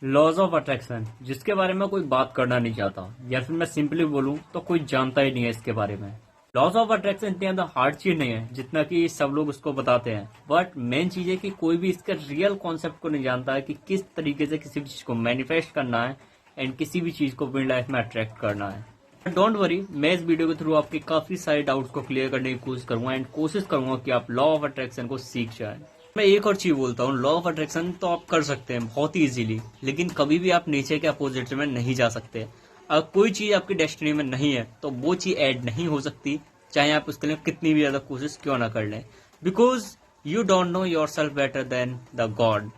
Laws of attraction, जिसके बारे में कोई बात करना नहीं चाहता, या फिर मैं सिंपली बोलूं तो कोई जानता ही नहीं है इसके बारे में। लॉज ऑफ अट्रैक्शन इतनी ज्यादा हार्ड चीज नहीं है जितना कि सब लोग उसको बताते हैं, बट मेन चीज है कि कोई भी इसके रियल कॉन्सेप्ट को नहीं जानता है कि किस तरीके से किसी भी चीज को मैनिफेस्ट करना है एंड किसी भी चीज को अपनी लाइफ में अट्रैक्ट करना है। डोंट वरी, मैं इस वीडियो के थ्रू आपके काफी सारे डाउट्स को क्लियर करने की कोशिश करूंगा एंड कोशिश करूंगा कि आप लॉ ऑफ अट्रैक्शन को सीख जाएं। मैं एक और चीज बोलता हूँ, लॉ ऑफ अट्रैक्शन तो आप कर सकते हैं बहुत ही इजीली, लेकिन कभी भी आप नेचर के अपोजिट में नहीं जा सकते। अगर कोई चीज आपकी डेस्टिनी में नहीं है तो वो चीज ऐड नहीं हो सकती, चाहे आप उसके लिए कितनी भी ज्यादा कोशिश क्यों ना कर लें, because you don't know your self better than the God.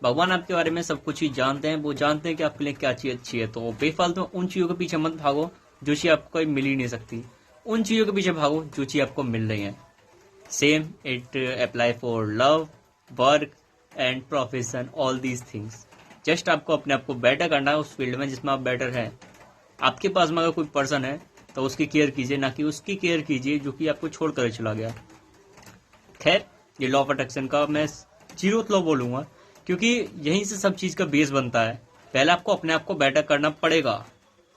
भगवान आपके बारे में सब कुछ ही जानते हैं, वो जानते हैं कि आपके लिए क्या चीज अच्छी है। तो बेफालतू उन चीजों के पीछे मत भागो जो चीज आपको कभी मिल ही नहीं सकती, उन चीजों के पीछे भागो जो चीज आपको मिल रही है। Same it apply for love, work and profession, all these things. Just आपको अपने आप को बेटर करना है उस फील्ड में जिसमें आप बेटर हैं। आपके पास में अगर कोई पर्सन है तो उसकी केयर कीजिए, ना कि उसकी केयर कीजिए जो कि आपको छोड़कर चला गया। खैर, ये लॉ ऑफ अट्रैक्शन का मैं जीरो लॉ बोलूंगा, क्योंकि यहीं से सब चीज का बेस बनता है। पहले आपको अपने आप को बेटर करना पड़ेगा,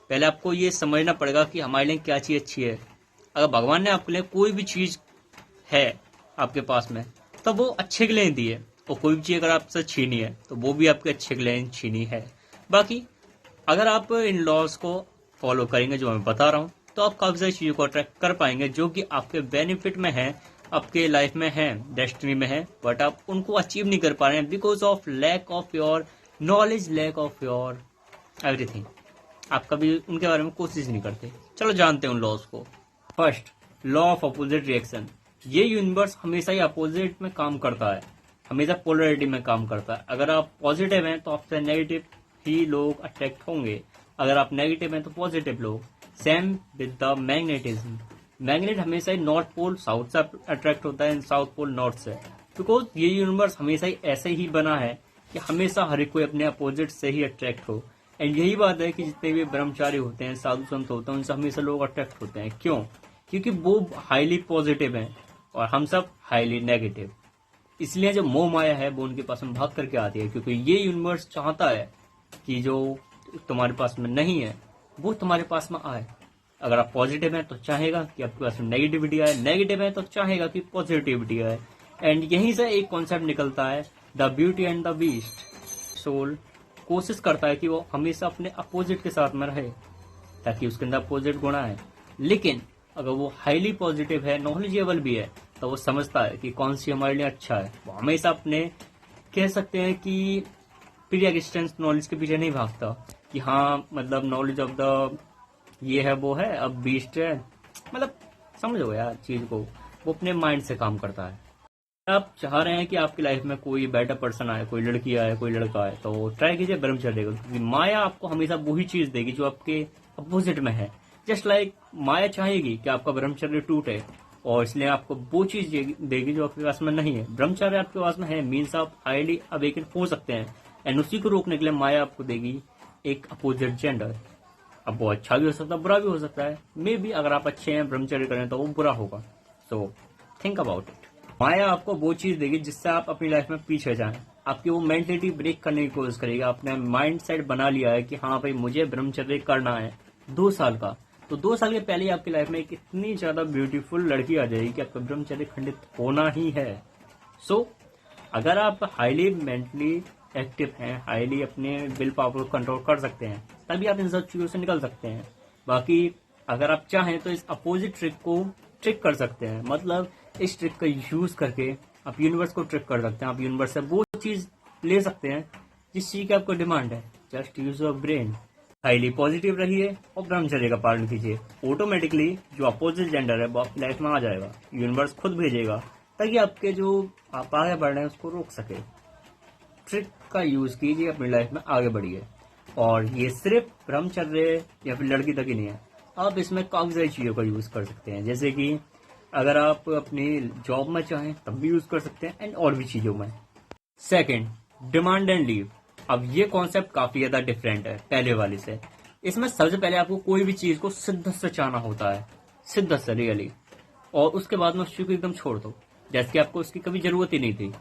पहले आपको ये समझना पड़ेगा कि हमारे लिए क्या चीज अच्छी है। अगर भगवान ने आपके लिए कोई भी चीज है आपके पास में तो वो अच्छे के लिए दी है, और कोई भी चीज अगर आपसे छीनी है तो वो भी आपके अच्छे के लिए छीनी है। बाकी अगर आप इन लॉज को फॉलो करेंगे जो मैं बता रहा हूँ तो आप काफी सारी चीजों को अट्रैक्ट कर पाएंगे जो कि आपके बेनिफिट में है, आपके लाइफ में है, डेस्टिनी में है, बट आप उनको अचीव नहीं कर पा रहे हैं because of lack of your knowledge, lack of your everything. आप कभी उनके बारे में कोशिश नहीं करते। चलो जानते हैं उन लॉज को। First, law of opposite reaction. ये यूनिवर्स हमेशा ही अपोजिट में काम करता है, हमेशा पोलरिटी में काम करता है। अगर आप पॉजिटिव हैं तो आपसे नेगेटिव ही लोग अट्रैक्ट होंगे, अगर आप नेगेटिव हैं तो पॉजिटिव लोग। Same with the magnetism. Magnet हमेशा ही नॉर्थ पोल साउथ से अट्रैक्ट होता है, साउथ पोल नॉर्थ से, बिकॉज ये यूनिवर्स हमेशा ही ऐसे ही बना है कि हमेशा हर एक कोई अपने अपोजिट से ही अट्रैक्ट हो। एंड यही बात है कि जितने भी ब्रह्मचारी होते हैं, साधु संत होते हैं, उनसे हमेशा लोग अट्रैक्ट होते हैं। क्यों? क्योंकि वो हाईली पॉजिटिव हैं और हम सब हाईली नेगेटिव। इसलिए जो मोह माया है वो उनके पास में भाग करके आती है, क्योंकि ये यूनिवर्स चाहता है कि जो तुम्हारे पास में नहीं है वो तुम्हारे पास में आए। अगर आप पॉजिटिव हैं तो चाहेगा कि आपके पास में नेगेटिविटी आए, नेगेटिव है तो चाहेगा कि पॉजिटिविटी आए। एंड यहीं से एक कॉन्सेप्ट निकलता है, the beauty and the beast. Soul कोशिश करता है कि वो हमेशा अपने अपोजिट के साथ में रहे ताकि उसके अंदर अपोजिट गुण आए, लेकिन अगर वो हाईली पॉजिटिव है, नॉलेजेबल भी है, तो वो समझता है कि कौन सी हमारे लिए अच्छा है। वो हमेशा अपने कह सकते हैं कि प्री एग्जिस्टेंस नॉलेज के पीछे नहीं भागता कि हाँ मतलब नॉलेज ऑफ द ये है वो है, अब बीस्ट है, मतलब समझो यार चीज को। वो अपने माइंड से काम करता है। आप चाह रहे हैं कि आपकी लाइफ में कोई बेटर पर्सन आए, कोई लड़की आए, कोई लड़का आए, तो ट्राई कीजिए ब्रह्मचर्य को, क्योंकि माया आपको हमेशा वही चीज देगी जो आपके अपोजिट में है। जस्ट लाइक माया चाहेगी कि आपका ब्रह्मचर्य टूटे, और इसलिए आपको वो चीज देगी जो आपके पास में नहीं है। ब्रह्मचर्य आपके पास में है मीन्स आप हाईली अवेकन हो सकते हैं, एंड उसी को रोकने के लिए माया आपको देगी एक अपोजिट जेंडर। अब वो अच्छा भी हो सकता है, बुरा भी हो सकता है। मे बी अगर आप अच्छे हैं, ब्रह्मचर्य करें तो वो बुरा होगा। So think about it. Maya आपको वो चीज देगी जिससे आप अपनी लाइफ में पीछे जाएं। आपकी वो मेंटलिटी ब्रेक करने की कोशिश करेगा। आपने माइंड सेट बना लिया है कि हाँ भाई मुझे ब्रह्मचर्य करना है 2 साल का, तो 2 साल के पहले ही आपकी लाइफ में एक इतनी ज्यादा ब्यूटीफुल लड़की आ जाएगी कि आपका ब्रह्मचर्य खंडित होना ही है। सो अगर आप हाईली मेंटली एक्टिव हैं, हाईली अपने विल पावर को कंट्रोल कर सकते हैं, तभी आप इन सब चीजों से निकल सकते हैं। बाकी अगर आप चाहें तो इस अपोजिट ट्रिक को ट्रिक कर सकते हैं, मतलब इस ट्रिक का यूज करके आप यूनिवर्स को ट्रिक कर सकते हैं। आप यूनिवर्स से वो चीज ले सकते हैं जिस चीज की आपको डिमांड है। Just use your brain. Highly positive रहिए और ब्रह्मचर्य का पालन कीजिए। ऑटोमेटिकली जो अपोजिट जेंडर है वो आपकी लाइफ में आ जाएगा, यूनिवर्स खुद भेजेगा ताकि आपके जो आप आगे बढ़ रहे हैं उसको रोक सके। ट्रिक का यूज कीजिए, अपनी लाइफ में आगे बढ़िए। और ये सिर्फ ब्रह्मचर्य या फिर लड़की तक ही नहीं है, आप इसमें काफी सारी चीजों का यूज कर सकते हैं। जैसे कि अगर आप अपनी जॉब में चाहें तब भी यूज कर सकते हैं, एंड और भी चीजों में। Second, demand and leave. अब ये कॉन्सेप्ट काफी ज्यादा डिफरेंट है पहले वाले से। इसमें सबसे पहले आपको कोई भी चीज को शिद्दत से चाहना होता है, शिद्दत से रियली, और उसके बाद में उस चीज को एकदम छोड़ दो जैसे कि आपको उसकी कभी जरूरत ही नहीं थी।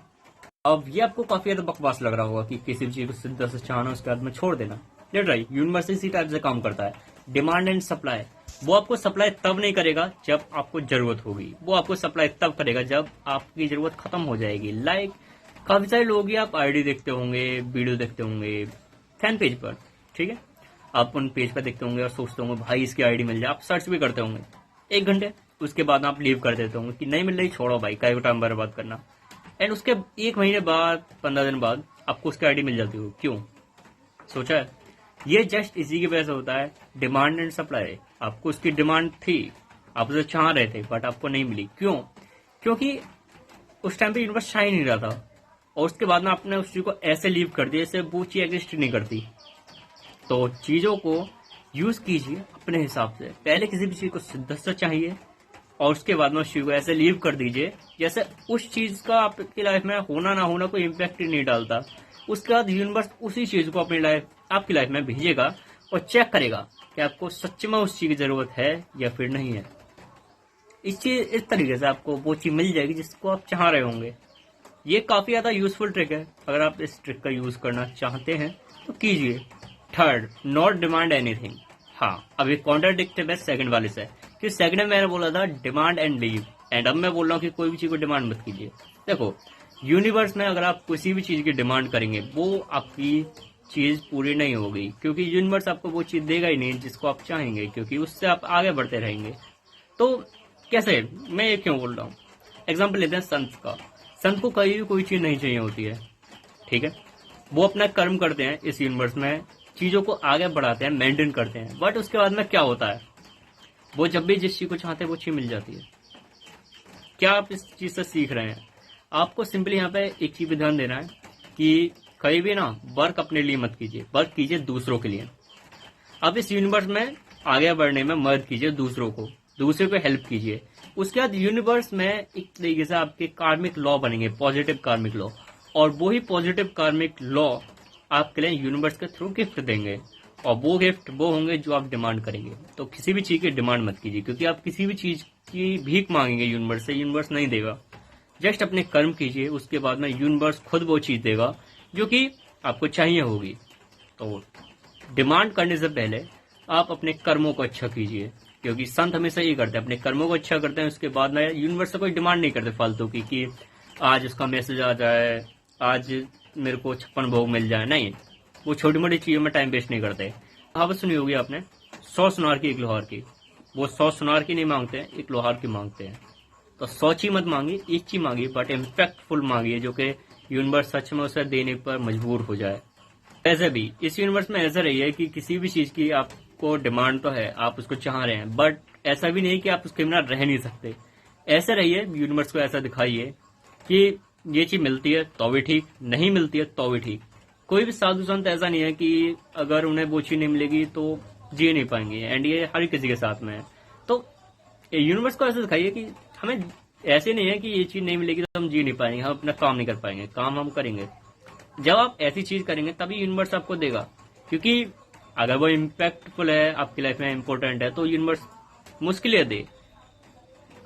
अब ये आपको काफी ज्यादा बकवास लग रहा होगा कि किसी भी चीज को सिद्धा से चाहना उसके बाद में छोड़ देना। लेट राइट, यूनिवर्स इसी टाइप से काम करता है। Demand and supply. वो आपको सप्लाई तब नहीं करेगा जब आपको जरूरत होगी, वो आपको सप्लाई तब करेगा जब आपकी जरूरत खत्म हो जाएगी। लाइक काफी सारे लोग ही आप आईडी देखते होंगे, वीडियो देखते होंगे फैन पेज पर, ठीक है, आप उन पेज पर देखते होंगे और सोचते होंगे भाई इसकी आईडी मिल जाए, आप सर्च भी करते होंगे 1 घंटे, उसके बाद आप लीव कर देते होंगे कि नहीं मिल रही, छोड़ो भाई, काय को टाइम बर्बाद करना। एंड उसके 1 महीने बाद, 15 दिन बाद आपको उसकी आईडी मिल जाती हो। क्यों? सोचा है? ये जस्ट इसी की वजह से होता है, डिमांड एंड सप्लाई। आपको उसकी डिमांड थी, आप उसे चाह रहे थे, बट आपको नहीं मिली। क्यों? क्योंकि उस टाइम पे यूनिवर्स चाह ही नहीं रहा था, और उसके बाद में आपने उस चीज को ऐसे लीव कर दिया जैसे वो चीज एग्जिस्ट नहीं करती। तो चीजों को यूज कीजिए अपने हिसाब से। पहले किसी भी चीज को शिद्दत से चाहिए और उसके बाद में उस चीज को ऐसे लीव कर दीजिए जैसे उस चीज का आपकी लाइफ में होना ना होना कोई इम्पैक्ट ही नहीं डालता। उसके बाद यूनिवर्स उसी चीज को अपनी लाइफ, आपकी लाइफ में भेजेगा और चेक करेगा कि आपको सच में उस चीज की जरूरत है या फिर नहीं है। इस तरीके से आपको वो चीज मिल जाएगी जिसको आप चाह रहे होंगे। ये काफी ज्यादा यूजफुल ट्रिक है। अगर आप इस ट्रिक का यूज करना चाहते हैं तो कीजिए। Third, not demand anything. हाँ, अब ये कॉन्ट्राडिक्टिव है सेकंड वाले से, कि सेकंड में मैंने बोला था डिमांड एंड लीव, एंड अब मैं बोल रहा हूँ कि कोई भी चीज को डिमांड मत कीजिए। देखो, यूनिवर्स में अगर आप किसी भी चीज की डिमांड करेंगे वो आपकी चीज पूरी नहीं होगी, क्योंकि यूनिवर्स आपको वो चीज देगा ही नहीं जिसको आप चाहेंगे, क्योंकि उससे आप आगे बढ़ते रहेंगे। तो कैसे, मैं ये क्यों बोल रहा हूँ? एग्जाम्पल लेते हैं संत का। संत को कहीं भी कोई चीज नहीं चाहिए होती है, ठीक है, वो अपना कर्म करते हैं इस यूनिवर्स में, चीजों को आगे बढ़ाते हैं, मेंटेन करते हैं, बट उसके बाद में क्या होता है, वो जब भी जिस चीज को चाहते हैं वो चीज मिल जाती है। क्या आप इस चीज से सीख रहे हैं? आपको सिंपली यहाँ पे एक चीज पे ध्यान देना है कि कहीं भी ना वर्क अपने लिए मत कीजिए, वर्क कीजिए दूसरों के लिए। अब इस यूनिवर्स में आगे बढ़ने में मदद कीजिए दूसरों को, दूसरे को हेल्प कीजिए। उसके बाद यूनिवर्स में एक तरीके से आपके कार्मिक लॉ बनेंगे, पॉजिटिव कार्मिक लॉ, और वही पॉजिटिव कार्मिक लॉ आपके लिए यूनिवर्स के थ्रू गिफ्ट देंगे, और वो गिफ्ट वो होंगे जो आप डिमांड करेंगे। तो किसी भी चीज की डिमांड मत कीजिए, क्योंकि आप किसी भी चीज की भीख मांगेंगे यूनिवर्स से, यूनिवर्स नहीं देगा। जस्ट अपने कर्म कीजिए, उसके बाद में यूनिवर्स खुद वो चीज देगा जो कि आपको चाहिए होगी। तो डिमांड करने से पहले आप अपने कर्मों को अच्छा कीजिए, क्योंकि संत हमेशा ये करते हैं, अपने कर्मों को अच्छा करते हैं, उसके बाद में यूनिवर्स से कोई डिमांड नहीं करते फालतू की कि आज उसका मैसेज आ जाए, आज मेरे को 56 भोग मिल जाए। नहीं, वो छोटी मोटी चीजों में टाइम वेस्ट नहीं करते। कहावत सुनी होगी आपने, 100 सुनार की 1 लोहार की। वो 100 सुनार की नहीं मांगते हैं, 1 लोहार की मांगते हैं। तो 100 चीज मत मांगी, एक चीज मांगी, बट इम्पैक्टफुल मांगिए जो कि यूनिवर्स सच में उसे देने पर मजबूर हो जाए। ऐसे भी इस यूनिवर्स में ऐसा रही है कि किसी भी चीज की आपको डिमांड तो है, आप उसको चाह रहे हैं, बट ऐसा भी नहीं कि आप उसके बिना रह नहीं सकते। ऐसे रहिए, यूनिवर्स को ऐसा दिखाइए कि ये चीज मिलती है तो भी ठीक, नहीं मिलती है तो भी ठीक। कोई भी साधु संत ऐसा नहीं है कि अगर उन्हें वो चीज नहीं मिलेगी तो जी नहीं पाएंगे, एंड ये हर किसी के साथ में है। तो यूनिवर्स को ऐसा दिखाइए कि हमें ऐसे नहीं है कि ये चीज नहीं मिलेगी तो हम जी नहीं पाएंगे, हम अपना काम नहीं कर पाएंगे। काम हम करेंगे। जब आप ऐसी चीज करेंगे तभी यूनिवर्स आपको देगा, क्योंकि अगर वो इम्पैक्टफुल है, आपकी लाइफ में इंपॉर्टेंट है, तो यूनिवर्स मुश्किलें दे।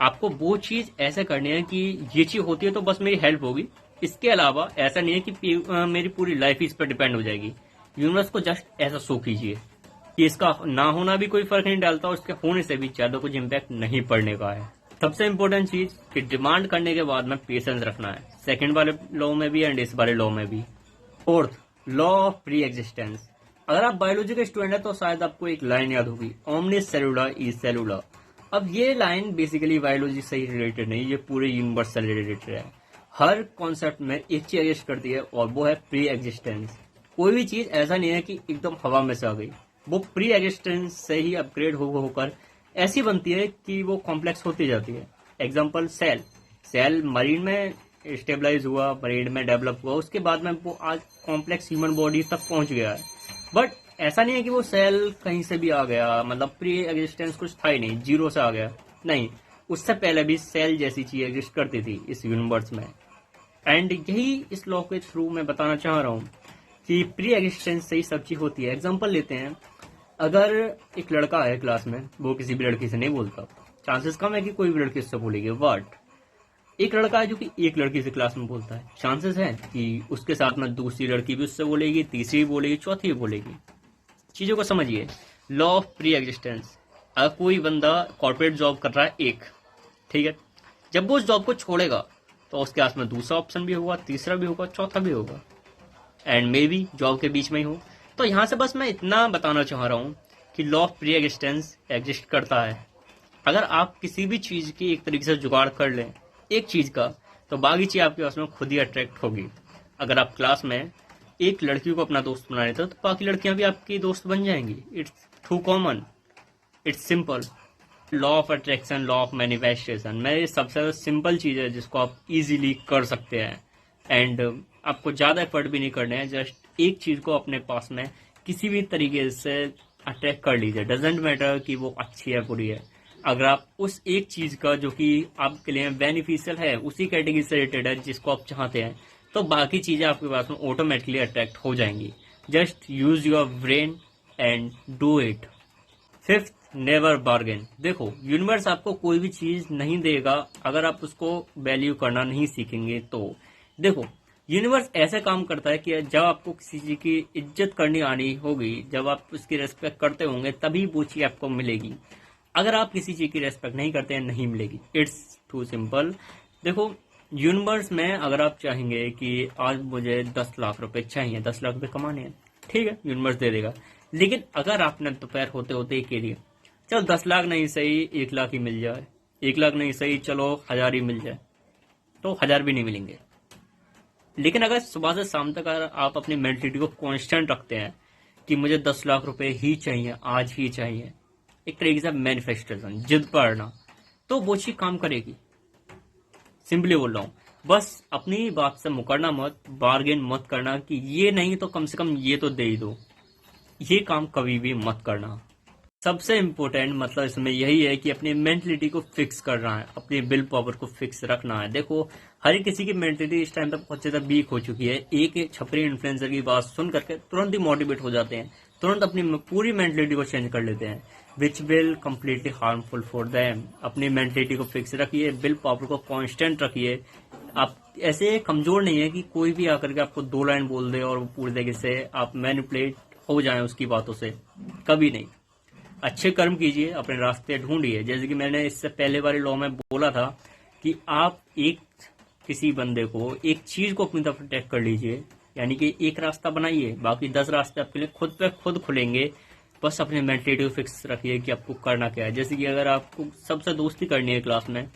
आपको वो चीज ऐसे करनी है कि ये चीज होती है तो बस मेरी हेल्प होगी, इसके अलावा ऐसा नहीं है कि मेरी पूरी लाइफ इस पर डिपेंड हो जाएगी। यूनिवर्स को जस्ट ऐसा शो कीजिए कि इसका ना होना भी कोई फर्क नहीं डालता, और इसके होने से भी ज्यादा कुछ इम्पैक्ट नहीं पड़ने का है। सबसे इम्पोर्टेंट चीज कि डिमांड करने के बाद में पेशेंस रखना है, सेकंड वाले लॉ में भी एंड इस वाले लॉ में भी। Fourth, law of pre existence. अगर आप बायोलॉजी के स्टूडेंट है तो शायद आपको एक लाइन याद होगी, ओमनिस सेलुलर इज सेलुलर। अब ये लाइन बेसिकली बायोलॉजी से ही रिलेटेड नहीं, ये पूरे यूनिवर्स से रिलेटेड है। हर कॉन्सेप्ट में एक चीज एग्जिस्ट करती है और वो है प्री एग्जिस्टेंस। कोई भी चीज ऐसा नहीं है कि एकदम हवा में से आ गई, वो प्री एग्जिस्टेंस से ही अपग्रेड होकर ऐसी बनती है कि वो कॉम्प्लेक्स होती जाती है। एग्जाम्पल सेल, सेल मरीन में स्टेबलाइज हुआ, मरीन में डेवलप हुआ, उसके बाद में वो आज कॉम्प्लेक्स ह्यूमन बॉडी तक पहुंच गया है। बट ऐसा नहीं है कि वो सेल कहीं से भी आ गया, मतलब प्री एग्जिस्टेंस कुछ था ही नहीं, जीरो से आ गया, नहीं, उससे पहले भी सेल जैसी चीज एग्जिस्ट करती थी इस यूनिवर्स में। एंड यही इस लॉ के थ्रू मैं बताना चाह रहा हूँ कि प्री एग्जिस्टेंस से ही सब चीज होती है। एग्जाम्पल लेते हैं, अगर एक लड़का है क्लास में, वो किसी भी लड़की से नहीं बोलता, चांसेस कम है कि कोई भी लड़की उससे बोलेगी, बट एक लड़का है जो कि एक लड़की से क्लास में बोलता है, चांसेस है कि उसके साथ में दूसरी लड़की भी उससे बोलेगी, तीसरी भी बोलेगी, चौथी भी बोलेगी। चीजों को समझिए, लॉ ऑफ प्री एग्जिस्टेंस। अगर कोई बंदा कॉर्पोरेट जॉब कर रहा है एक, ठीक है, जब वो उस जॉब को छोड़ेगा तो उसके हाथ में दूसरा ऑप्शन भी होगा, तीसरा भी होगा, चौथा भी होगा, एंड मे बी जॉब के बीच में ही हो। तो यहां से बस मैं इतना बताना चाह रहा हूं कि law of pre existence exist करता है। अगर आप किसी भी चीज की एक तरीके से जुगाड़ कर लें एक चीज का, तो बाकी चीज आपके पास में खुद ही अट्रैक्ट होगी। अगर आप क्लास में एक लड़की को अपना दोस्त बना लेते हो तो बाकी लड़कियां भी आपकी दोस्त बन जाएंगी। It's too common, it's simple. Law of attraction, law of manifestation में ये सबसे सिंपल चीज है जिसको आप इजीली कर सकते हैं। एंड आपको ज्यादा एफर्ट भी नहीं करने हैं, जस्ट एक चीज को अपने पास में किसी भी तरीके से अट्रैक्ट कर लीजिए। डजेंट मैटर कि वो अच्छी है बुरी है, अगर आप उस एक चीज का जो कि आपके लिए बेनिफिशियल है, उसी कैटेगरी से रिलेटेड है जिसको आप चाहते हैं, तो बाकी चीजें आपके पास में ऑटोमेटिकली अट्रैक्ट हो जाएंगी। Just use your brain and do it. Fifth, never bargain. देखो, यूनिवर्स आपको कोई भी चीज नहीं देगा अगर आप उसको वैल्यू करना नहीं सीखेंगे। तो देखो, यूनिवर्स ऐसे काम करता है कि जब आपको किसी चीज की इज्जत करनी आनी होगी, जब आप उसकी रेस्पेक्ट करते होंगे, तभी वो चीज आपको मिलेगी। अगर आप किसी चीज की रेस्पेक्ट नहीं करते हैं, नहीं मिलेगी। It's too simple. देखो, यूनिवर्स में अगर आप चाहेंगे कि आज मुझे 10 लाख रुपए चाहिए, 10 लाख रुपए कमाने हैं, ठीक है, यूनिवर्स दे देगा। लेकिन अगर आपने दोपहर होते होते ही कह दिया चल 10 लाख नहीं सही 1 लाख ही मिल जाए, 1 लाख नहीं सही चलो 1000 ही मिल जाए, तो 1000 भी नहीं मिलेंगे। लेकिन अगर सुबह से शाम तक अगर आप अपनी मेंटलिटी को कांस्टेंट रखते हैं कि मुझे 10 लाख रुपए ही चाहिए, आज ही चाहिए, एक तरीके से मैनिफेस्टेशन, जिद पड़ना, तो वो चीज काम करेगी। सिंपली बोल रहा हूँ, बस अपनी बात से मुकरना मत, बार्गेन मत करना कि ये नहीं तो कम से कम ये तो दे ही दो। ये काम कभी भी मत करना। सबसे इम्पोर्टेंट मतलब इसमें यही है कि अपनी मेंटलिटी को फिक्स करना है, अपनी विल पावर को फिक्स रखना है। देखो, हर किसी की मेंटलिटी इस टाइम तक बहुत ज्यादा वीक हो चुकी है। एक छपरी इन्फ्लुएंसर की बात सुन करके तुरंत ही मोटिवेट हो जाते हैं, तुरंत अपनी पूरी मेंटलिटी को चेंज कर लेते हैं, which will completely harmful for them. अपनी मेंटलिटी को फिक्स रखिए, विल पावर को कांस्टेंट रखिए। आप ऐसे कमजोर नहीं है कि कोई भी आकर के आपको 2 लाइन बोल दे और पूरी तरीके से आप मैनिपुलेट हो जाए उसकी बातों से, कभी नहीं। अच्छे कर्म कीजिए, अपने रास्ते ढूंढिए। जैसे कि मैंने इससे पहले वाले लॉ में बोला था कि आप किसी बंदे को, एक चीज को अपनी तरफ अटैक कर लीजिए, यानी कि एक रास्ता बनाइए, बाकी 10 रास्ते आपके लिए खुद पे खुद खुलेंगे। बस अपने मेंटलिटी को फिक्स रखिए कि आपको करना क्या है। जैसे कि अगर आपको सबसे दोस्ती करनी है क्लास में,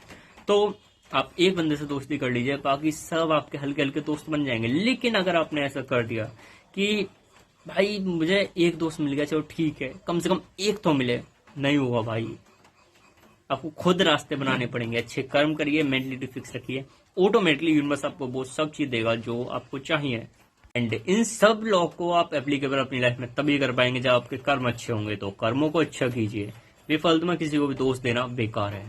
तो आप एक बंदे से दोस्ती कर लीजिए, बाकी सब आपके हल्के हल्के दोस्त बन जाएंगे। लेकिन अगर आपने ऐसा कर दिया कि भाई मुझे एक दोस्त मिल गया, चलो ठीक है, कम से कम एक तो मिले, नहीं हुआ भाई, आपको खुद रास्ते बनाने पड़ेंगे। अच्छे कर्म करिए, मेंटलिटी फिक्स रखिए, ऑटोमेटिकली यूनिवर्स आपको वो सब चीज देगा जो आपको चाहिए। एंड इन सब लॉ को आप एप्लीकेबल अपनी लाइफ में तभी कर पाएंगे जब आपके कर्म अच्छे होंगे। तो कर्मों को अच्छा कीजिए, बेफालतू में किसी को भी दोष देना बेकार है।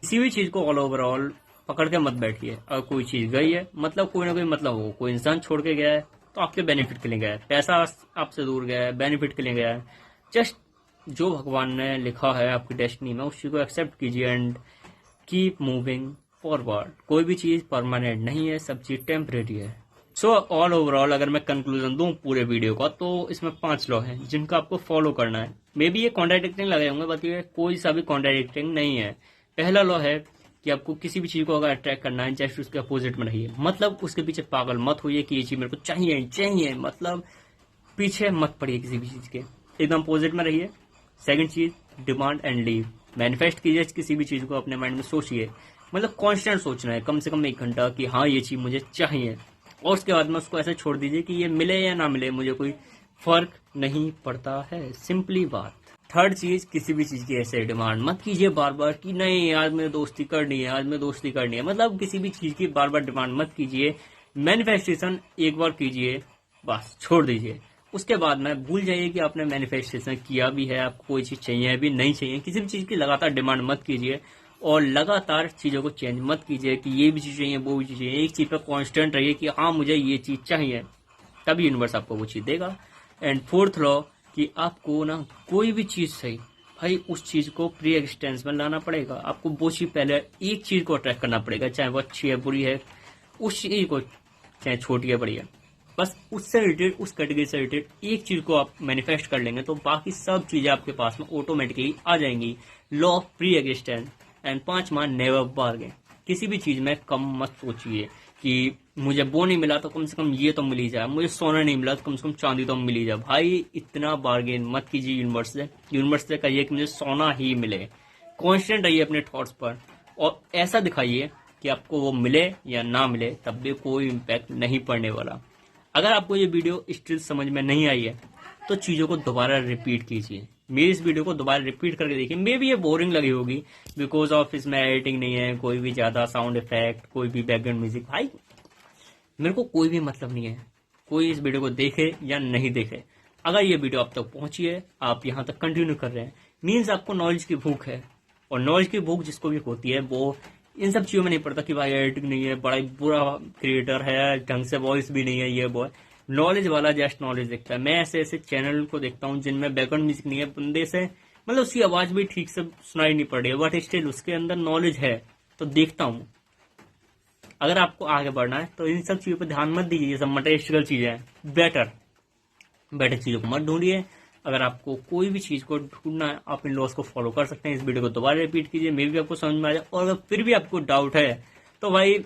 किसी भी चीज को ऑल ओवरऑल पकड़ के मत बैठिए। अगर कोई चीज गई है, मतलब कोई ना कोई मतलब हो, कोई इंसान छोड़ के गया है तो आपके बेनिफिट के लिए गया है, पैसा आपसे दूर गया है, बेनिफिट के लिए गया है। जस्ट जो भगवान ने लिखा है आपकी डेस्टिनी में, उस चीज को एक्सेप्ट कीजिए एंड कीप मूविंग फॉरवर्ड। कोई भी चीज परमानेंट नहीं है, सब चीज टेम्परेरी है। सो ऑल ओवरऑल अगर मैं कंक्लूजन दूं पूरे वीडियो का, तो इसमें 5 लॉ हैं जिनका आपको फॉलो करना है। मे बी ये कॉन्ट्राडिक्टिंग लग रहे होंगे, बाकी कोई सा भी कॉन्ट्राडिक्टिंग नहीं है। पहला लॉ है कि आपको किसी भी चीज को अगर अट्रैक्ट करना है, जस्ट उसके अपोजिट में रहिए। मतलब उसके पीछे पागल मत होइए कि ये चीज मेरे को चाहिए चाहिए, मतलब पीछे मत पड़िए किसी भी चीज के, एकदम अपोजिट में रहिए। सेकंड चीज, डिमांड एंड लीव। मैनिफेस्ट कीजिए किसी भी चीज को, अपने माइंड में सोचिए, मतलब कॉन्स्टेंट सोचना है, कम से कम 1 घंटा कि हाँ ये चीज मुझे चाहिए, और उसके बाद में उसको ऐसे छोड़ दीजिए कि ये मिले या ना मिले मुझे कोई फर्क नहीं पड़ता है। सिंपली बात। थर्ड चीज, किसी भी चीज की ऐसे डिमांड मत कीजिए बार बार कि नहीं आज मैं दोस्ती करनी है, आज मैं दोस्ती करनी है, मतलब किसी भी चीज की बार बार डिमांड मत कीजिए। मैनिफेस्टेशन एक बार कीजिए, बस छोड़ दीजिए। उसके बाद में भूल जाइए कि आपने मैनिफेस्टेशन किया भी है, आपको कोई चीज चाहिए भी नहीं चाहिए। किसी भी चीज की लगातार डिमांड मत कीजिए और लगातार चीजों को चेंज मत कीजिए कि ये भी चीज चाहिए वो भी चीज चाहिए। एक चीज पर कॉन्स्टेंट रहिए कि हाँ मुझे ये चीज चाहिए, तभी यूनिवर्स आपको वो चीज देगा। एंड फोर्थ लॉ कि आपको ना कोई भी चीज सही, भाई उस चीज को प्री एग्जिस्टेंस में लाना पड़ेगा। आपको वो चीज पहले एक चीज को अट्रैक्ट करना पड़ेगा, चाहे वो अच्छी है बुरी है, उस चीज को, चाहे छोटी है बड़ी है, बस उससे रिलेटेड, उस कैटेगरी से रिलेटेड एक चीज को आप मैनिफेस्ट कर लेंगे तो बाकी सब चीजें आपके पास में ऑटोमेटिकली आ जाएंगी। Law of pre existence. And पांचवा, नेवर बार्गेन। किसी भी चीज में कम मत सोचिए कि मुझे वो नहीं मिला तो कम से कम ये तो मिल ही जाए, मुझे सोना नहीं मिला तो कम से कम चांदी तो मिल ही जाए। भाई इतना बार्गेन मत कीजिए यूनिवर्स से। यूनिवर्स से कहिए कि मुझे सोना ही मिले। कॉन्स्टेंट रहिए अपने थॉट्स पर और ऐसा दिखाइए कि आपको वो मिले या ना मिले तब भी कोई इम्पैक्ट नहीं पड़ने वाला। अगर आपको ये वीडियो स्टिल समझ में नहीं आई है तो चीजों को दोबारा रिपीट कीजिए। मेरी इस वीडियो को दोबारा रिपीट करके देखिए। मे भी ये बोरिंग लगी होगी बिकॉज ऑफ इसमें एडिटिंग नहीं है, कोई भी ज्यादा साउंड इफेक्ट, कोई भी बैकग्राउंड म्यूजिक। भाई मेरे को कोई भी मतलब नहीं है कोई इस वीडियो को देखे या नहीं देखे। अगर ये वीडियो आप तक पहुंची है, आप यहाँ तक कंटिन्यू कर रहे हैं, मीन्स आपको नॉलेज की भूख है। और नॉलेज की भूख जिसको भी होती है वो इन सब चीजों में नहीं पड़ता कि भाई एडिटिंग नहीं है, बड़ा ही बुरा क्रिएटर है, ढंग से वॉइस भी नहीं है, ये वो है। नॉलेज वाला जस्ट नॉलेज देखता है। मैं ऐसे ऐसे चैनल को देखता हूँ जिनमें बैकग्राउंड म्यूजिक नहीं है, बंदे से मतलब उसकी आवाज भी ठीक से सुनाई नहीं पड़ रही है बट स्टिल उसके अंदर नॉलेज है तो देखता हूँ। अगर आपको आगे बढ़ना है तो इन सब चीजों पर ध्यान मत दीजिए, ये सब मटेरियल चीजें हैं। बेटर चीजों को मत ढूंढिए। अगर आपको कोई भी चीज को ढूंढना है आप इन लॉस को फॉलो कर सकते हैं। इस वीडियो को दोबारा रिपीट कीजिए, मे भी आपको समझ में आ जाए। और अगर फिर भी आपको डाउट है तो भाई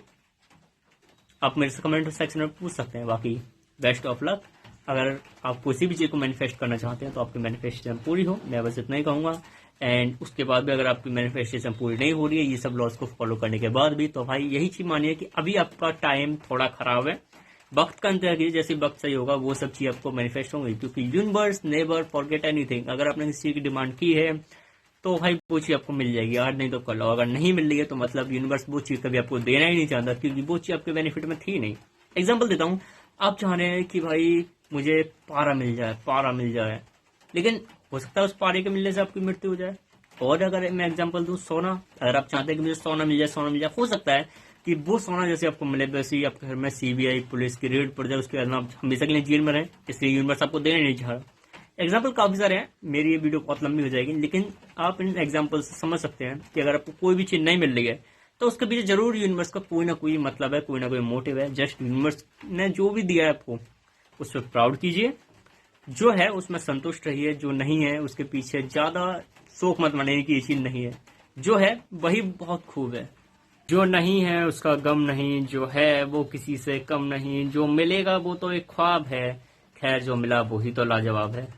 आप मेरे से कमेंट सेक्शन में पूछ सकते हैं। बाकी बेस्ट ऑफ लक। अगर आप किसी भी चीज को मैनिफेस्ट करना चाहते हैं तो आपकी मैनिफेस्टेशन पूरी हो, मैं बस इतना ही कहूंगा। एंड उसके बाद भी अगर आपकी मैनिफेस्टेशन पूरी नहीं हो रही है ये सब लॉस को फॉलो करने के बाद भी, तो भाई यही चीज मानिए कि अभी आपका टाइम थोड़ा खराब है। वक्त का इंतजार कीजिए, जैसे वक्त सही होगा वो सब चीज आपको मैनिफेस्ट होंगी। क्योंकि यूनिवर्स नेवर फॉरगेट एनीथिंग। अगर आपने किसी की डिमांड की है तो भाई वो चीज आपको मिल जाएगी, आज नहीं तो कल। अगर नहीं मिल रही है तो मतलब यूनिवर्स वो चीज कभी आपको देना ही नहीं चाहता क्योंकि वो चीज आपके बेनिफिट में थी नहीं। एग्जाम्पल देता हूँ, आप चाह रहे हैं कि भाई मुझे पारा मिल जाए, लेकिन हो सकता है उस पारे के मिलने से आपकी मृत्यु हो जाए। और अगर मैं एग्जांपल दूं सोना, अगर आप चाहते हैं कि मुझे सोना मिल जाए, हो सकता है कि वो सोना जैसे आपको मिले वैसे ही आपके घर में सीबीआई पुलिस की रेड पड़ जाए, उसके बाद आप हमेशा के लिए जेल में रहें, इसलिए यूनिवर्स आपको देने नहीं चाह रहा। एग्जाम्पल काफी सारे हैं, मेरी ये वीडियो बहुत लंबी हो जाएगी, लेकिन आप इन एग्जाम्पल से समझ सकते हैं कि अगर आपको कोई भी चीज नहीं मिल रही है तो उसके पीछे जरूर यूनिवर्स का कोई ना कोई मतलब है, कोई ना कोई मोटिव है। जस्ट यूनिवर्स ने जो भी दिया है आपको उस पर प्राउड कीजिए, जो है उसमें संतुष्ट रहिए, जो नहीं है उसके पीछे ज्यादा शोक मत मनाइए कि ये चीज नहीं है। जो है वही बहुत खूब है, जो नहीं है उसका गम नहीं, जो है वो किसी से कम नहीं, जो मिलेगा वो तो एक ख्वाब है, खैर जो मिला वही तो लाजवाब है।